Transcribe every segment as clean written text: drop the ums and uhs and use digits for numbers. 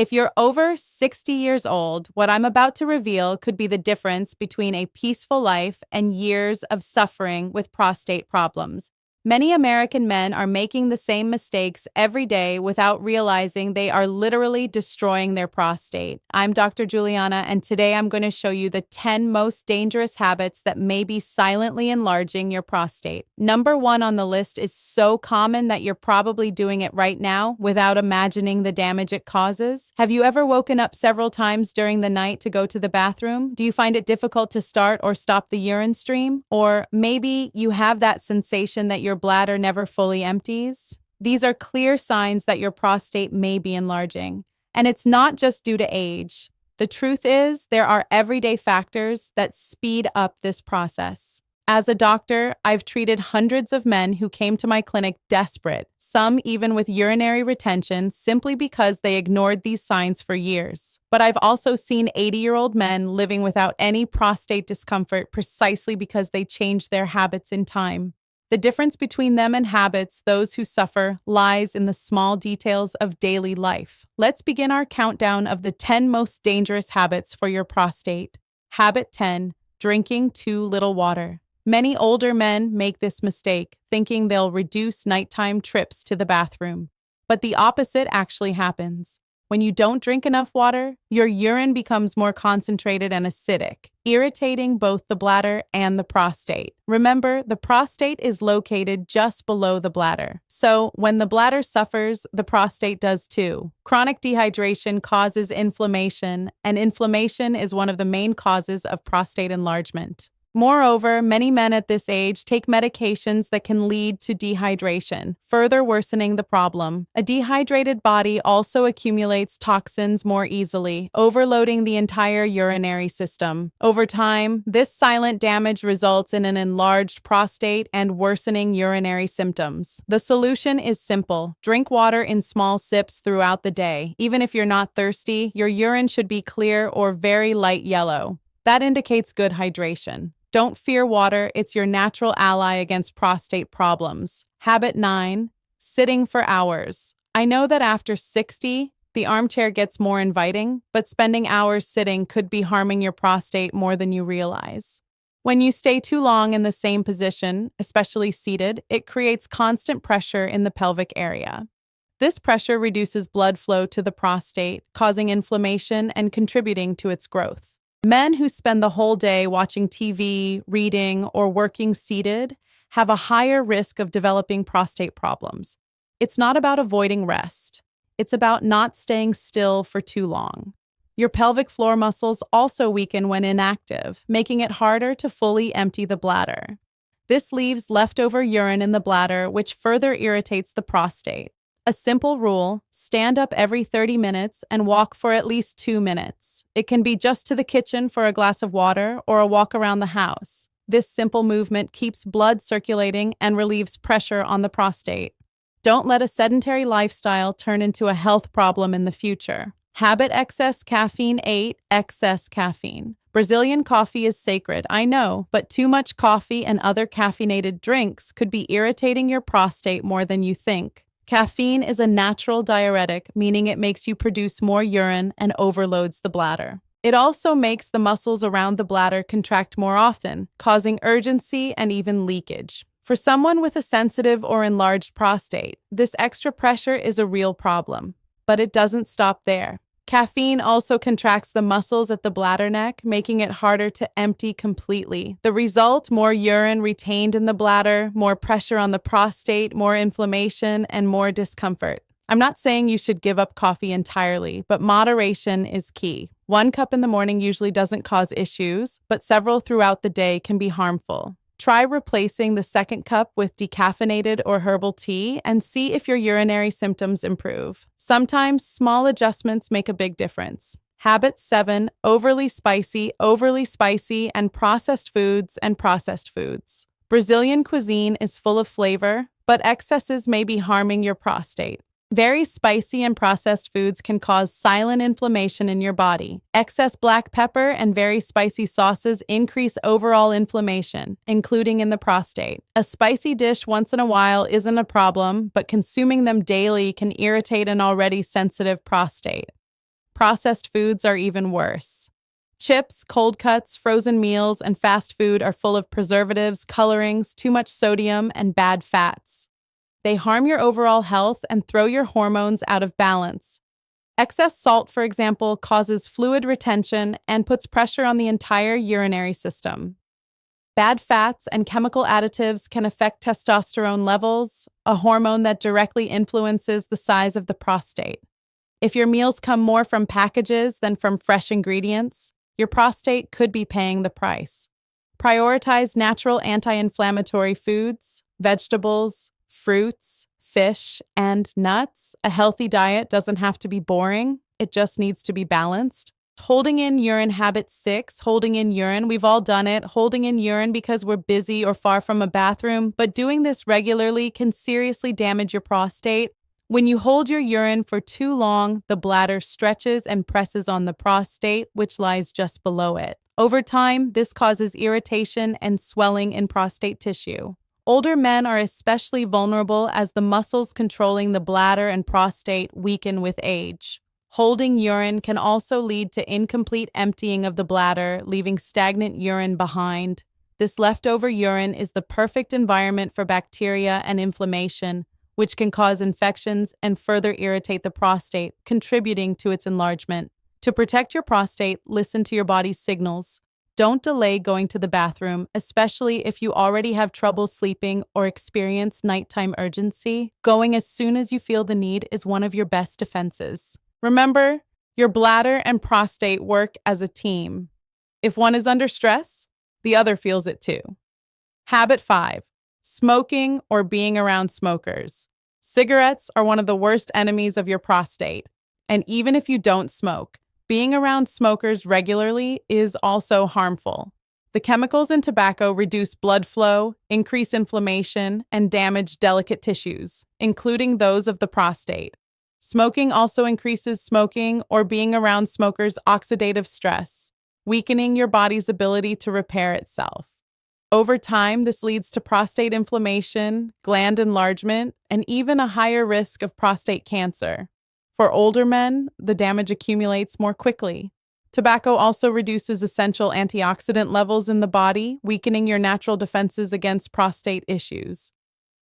If you're over 60 years old, what I'm about to reveal could be the difference between a peaceful life and years of suffering with prostate problems. Many American men are making the same mistakes every day without realizing they are literally destroying their prostate. I'm Dr. Juliana, and today I'm going to show you the 10 most dangerous habits that may be silently enlarging your prostate. Number 1 on the list is so common that you're probably doing it right now without imagining the damage it causes. Have you ever woken up several times during the night to go to the bathroom? Do you find it difficult to start or stop the urine stream? Or maybe you have that sensation that your bladder never fully empties? These are clear signs that your prostate may be enlarging. And it's not just due to age. The truth is, there are everyday factors that speed up this process. As a doctor, I've treated hundreds of men who came to my clinic desperate, some even with urinary retention, simply because they ignored these signs for years. But I've also seen 80-year-old men living without any prostate discomfort precisely because they changed their habits in time. The difference between them and habits, those who suffer, lies in the small details of daily life. Let's begin our countdown of the 10 most dangerous habits for your prostate. Habit 10: drinking too little water. Many older men make this mistake, thinking they'll reduce nighttime trips to the bathroom. But the opposite actually happens. When you don't drink enough water, your urine becomes more concentrated and acidic, irritating both the bladder and the prostate. Remember, the prostate is located just below the bladder. So when the bladder suffers, the prostate does too. Chronic dehydration causes inflammation, and inflammation is one of the main causes of prostate enlargement. Moreover, many men at this age take medications that can lead to dehydration, further worsening the problem. A dehydrated body also accumulates toxins more easily, overloading the entire urinary system. Over time, this silent damage results in an enlarged prostate and worsening urinary symptoms. The solution is simple. Drink water in small sips throughout the day. Even if you're not thirsty, your urine should be clear or very light yellow. That indicates good hydration. Don't fear water, it's your natural ally against prostate problems. Habit 9: sitting for hours. I know that after 60, the armchair gets more inviting, but spending hours sitting could be harming your prostate more than you realize. When you stay too long in the same position, especially seated, it creates constant pressure in the pelvic area. This pressure reduces blood flow to the prostate, causing inflammation and contributing to its growth. Men who spend the whole day watching TV, reading, or working seated have a higher risk of developing prostate problems. It's not about avoiding rest. It's about not staying still for too long. Your pelvic floor muscles also weaken when inactive, making it harder to fully empty the bladder. This leaves leftover urine in the bladder, which further irritates the prostate. A simple rule: stand up every 30 minutes and walk for at least 2 minutes. It can be just to the kitchen for a glass of water or a walk around the house. This simple movement keeps blood circulating and relieves pressure on the prostate. Don't let a sedentary lifestyle turn into a health problem in the future. Habit excess caffeine 8: excess caffeine. Brazilian coffee is sacred, I know, but too much coffee and other caffeinated drinks could be irritating your prostate more than you think. Caffeine is a natural diuretic, meaning it makes you produce more urine and overloads the bladder. It also makes the muscles around the bladder contract more often, causing urgency and even leakage. For someone with a sensitive or enlarged prostate, this extra pressure is a real problem. But it doesn't stop there. Caffeine also contracts the muscles at the bladder neck, making it harder to empty completely. The result: more urine retained in the bladder, more pressure on the prostate, more inflammation, and more discomfort. I'm not saying you should give up coffee entirely, but moderation is key. 1 cup in the morning usually doesn't cause issues, but several throughout the day can be harmful. Try replacing the second cup with decaffeinated or herbal tea and see if your urinary symptoms improve. Sometimes small adjustments make a big difference. Habit 7: overly spicy, and processed foods. Brazilian cuisine is full of flavor, but excesses may be harming your prostate. Very spicy and processed foods can cause silent inflammation in your body. Excess black pepper and very spicy sauces increase overall inflammation, including in the prostate. A spicy dish once in a while isn't a problem, but consuming them daily can irritate an already sensitive prostate. Processed foods are even worse. Chips, cold cuts, frozen meals, and fast food are full of preservatives, colorings, too much sodium, and bad fats. They harm your overall health and throw your hormones out of balance. Excess salt, for example, causes fluid retention and puts pressure on the entire urinary system. Bad fats and chemical additives can affect testosterone levels, a hormone that directly influences the size of the prostate. If your meals come more from packages than from fresh ingredients, your prostate could be paying the price. Prioritize natural anti-inflammatory foods, vegetables, fruits, fish, and nuts. A healthy diet doesn't have to be boring, it just needs to be balanced. Holding in urine habit 6, holding in urine. We've all done it, holding in urine because we're busy or far from a bathroom, but doing this regularly can seriously damage your prostate. When you hold your urine for too long, the bladder stretches and presses on the prostate, which lies just below it. Over time, this causes irritation and swelling in prostate tissue. Older men are especially vulnerable as the muscles controlling the bladder and prostate weaken with age. Holding urine can also lead to incomplete emptying of the bladder, leaving stagnant urine behind. This leftover urine is the perfect environment for bacteria and inflammation, which can cause infections and further irritate the prostate, contributing to its enlargement. To protect your prostate, listen to your body's signals. Don't delay going to the bathroom, especially if you already have trouble sleeping or experience nighttime urgency. Going as soon as you feel the need is one of your best defenses. Remember, your bladder and prostate work as a team. If one is under stress, the other feels it too. Habit 5. Smoking or being around smokers. Cigarettes are one of the worst enemies of your prostate. And even if you don't smoke, being around smokers regularly is also harmful. The chemicals in tobacco reduce blood flow, increase inflammation, and damage delicate tissues, including those of the prostate. Smoking also increases smoking or being around smokers' oxidative stress, weakening your body's ability to repair itself. Over time, this leads to prostate inflammation, gland enlargement, and even a higher risk of prostate cancer. For older men, the damage accumulates more quickly. Tobacco also reduces essential antioxidant levels in the body, weakening your natural defenses against prostate issues.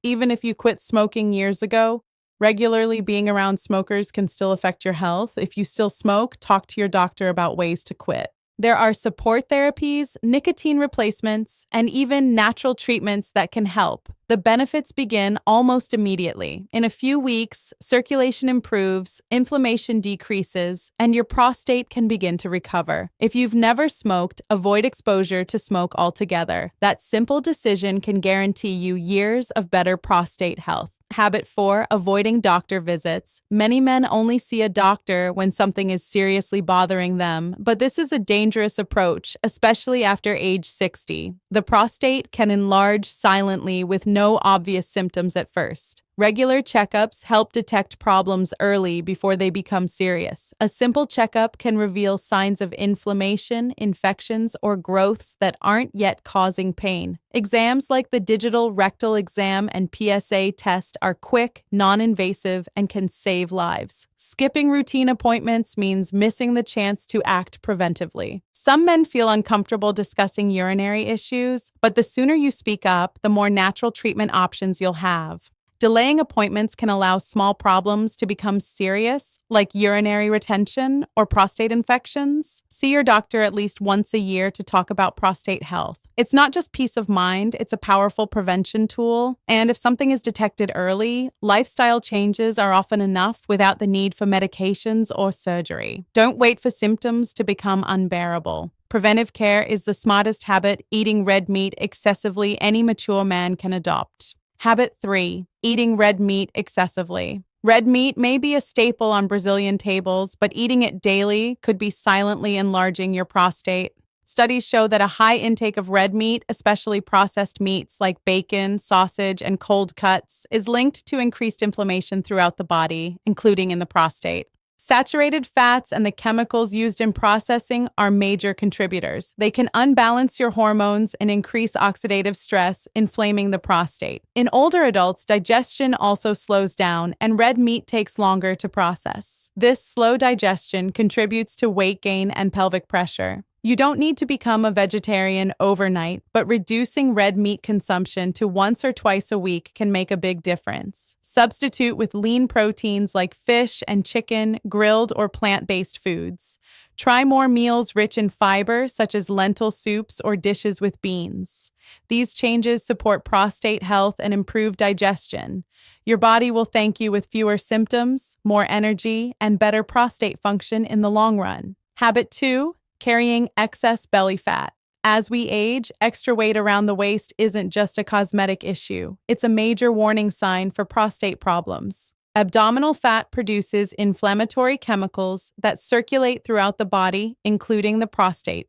Even if you quit smoking years ago, regularly being around smokers can still affect your health. If you still smoke, talk to your doctor about ways to quit. There are support therapies, nicotine replacements, and even natural treatments that can help. The benefits begin almost immediately. In a few weeks, circulation improves, inflammation decreases, and your prostate can begin to recover. If you've never smoked, avoid exposure to smoke altogether. That simple decision can guarantee you years of better prostate health. Habit 4, avoiding doctor visits. Many men only see a doctor when something is seriously bothering them, but this is a dangerous approach, especially after age 60. The prostate can enlarge silently with no obvious symptoms at first. Regular checkups help detect problems early before they become serious. A simple checkup can reveal signs of inflammation, infections, or growths that aren't yet causing pain. Exams like the digital rectal exam and PSA test are quick, non-invasive, and can save lives. Skipping routine appointments means missing the chance to act preventively. Some men feel uncomfortable discussing urinary issues, but the sooner you speak up, the more natural treatment options you'll have. Delaying appointments can allow small problems to become serious, like urinary retention or prostate infections. See your doctor at least once a year to talk about prostate health. It's not just peace of mind, it's a powerful prevention tool. And if something is detected early, lifestyle changes are often enough without the need for medications or surgery. Don't wait for symptoms to become unbearable. Preventive care is the smartest habit eating red meat excessively any mature man can adopt. Habit 3, eating red meat excessively. Red meat may be a staple on Brazilian tables, but eating it daily could be silently enlarging your prostate. Studies show that a high intake of red meat, especially processed meats like bacon, sausage, and cold cuts, is linked to increased inflammation throughout the body, including in the prostate. Saturated fats and the chemicals used in processing are major contributors. They can unbalance your hormones and increase oxidative stress, inflaming the prostate. In older adults, digestion also slows down, and red meat takes longer to process. This slow digestion contributes to weight gain and pelvic pressure. You don't need to become a vegetarian overnight, but reducing red meat consumption to once or twice a week can make a big difference. Substitute with lean proteins like fish and chicken, grilled or plant-based foods. Try more meals rich in fiber, such as lentil soups or dishes with beans. These changes support prostate health and improve digestion. Your body will thank you with fewer symptoms, more energy, and better prostate function in the long run. Habit 2. Carrying excess belly fat. As we age, extra weight around the waist isn't just a cosmetic issue. It's a major warning sign for prostate problems. Abdominal fat produces inflammatory chemicals that circulate throughout the body, including the prostate.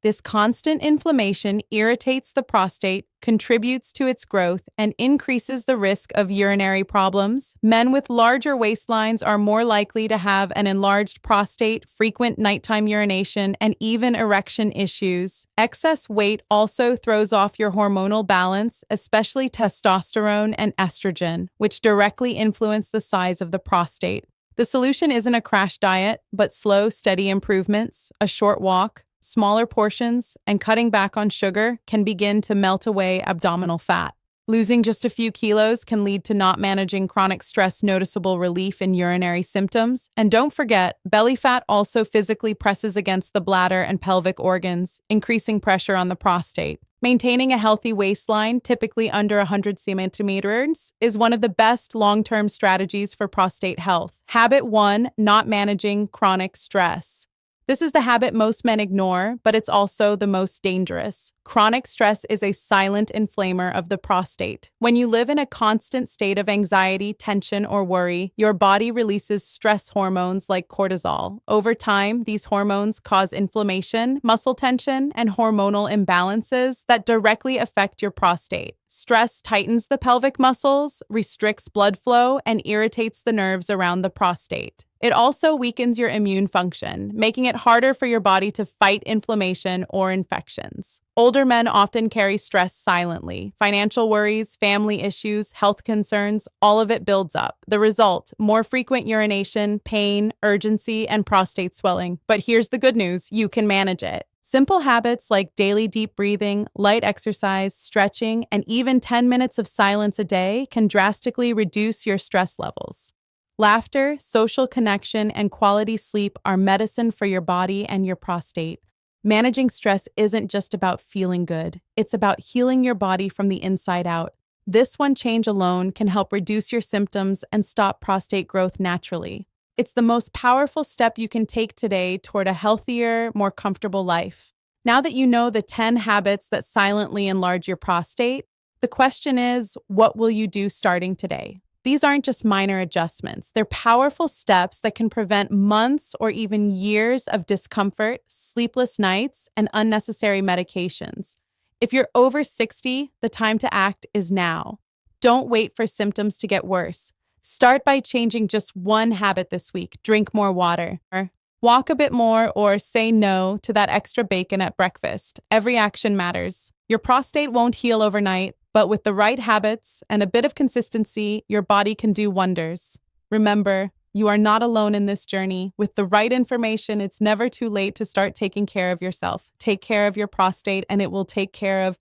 This constant inflammation irritates the prostate, contributes to its growth, and increases the risk of urinary problems. Men with larger waistlines are more likely to have an enlarged prostate, frequent nighttime urination, and even erection issues. Excess weight also throws off your hormonal balance, especially testosterone and estrogen, which directly influence the size of the prostate. The solution isn't a crash diet, but slow, steady improvements, a short walk, smaller portions, and cutting back on sugar can begin to melt away abdominal fat. Losing just a few kilos can lead to not managing chronic stress, noticeable relief in urinary symptoms. And don't forget, belly fat also physically presses against the bladder and pelvic organs, increasing pressure on the prostate. Maintaining a healthy waistline, typically under 100 centimeters, is one of the best long-term strategies for prostate health. Habit 1. Not managing chronic stress. This is the habit most men ignore, but it's also the most dangerous. Chronic stress is a silent inflamer of the prostate. When you live in a constant state of anxiety, tension, or worry, your body releases stress hormones like cortisol. Over time, these hormones cause inflammation, muscle tension, and hormonal imbalances that directly affect your prostate. Stress tightens the pelvic muscles, restricts blood flow, and irritates the nerves around the prostate. It also weakens your immune function, making it harder for your body to fight inflammation or infections. Older men often carry stress silently. Financial worries, family issues, health concerns, all of it builds up. The result, more frequent urination, pain, urgency, and prostate swelling. But here's the good news, you can manage it. Simple habits like daily deep breathing, light exercise, stretching, and even 10 minutes of silence a day can drastically reduce your stress levels. Laughter, social connection, and quality sleep are medicine for your body and your prostate. Managing stress isn't just about feeling good. It's about healing your body from the inside out. This one change alone can help reduce your symptoms and stop prostate growth naturally. It's the most powerful step you can take today toward a healthier, more comfortable life. Now that you know the 10 habits that silently enlarge your prostate, the question is, what will you do starting today? These aren't just minor adjustments. They're powerful steps that can prevent months or even years of discomfort, sleepless nights, and unnecessary medications. If you're over 60, the time to act is now. Don't wait for symptoms to get worse. Start by changing just one habit this week. Drink more water. Walk a bit more or say no to that extra bacon at breakfast. Every action matters. Your prostate won't heal overnight, but with the right habits and a bit of consistency, your body can do wonders. Remember, you are not alone in this journey. With the right information, it's never too late to start taking care of yourself. Take care of your prostate, and it will take care of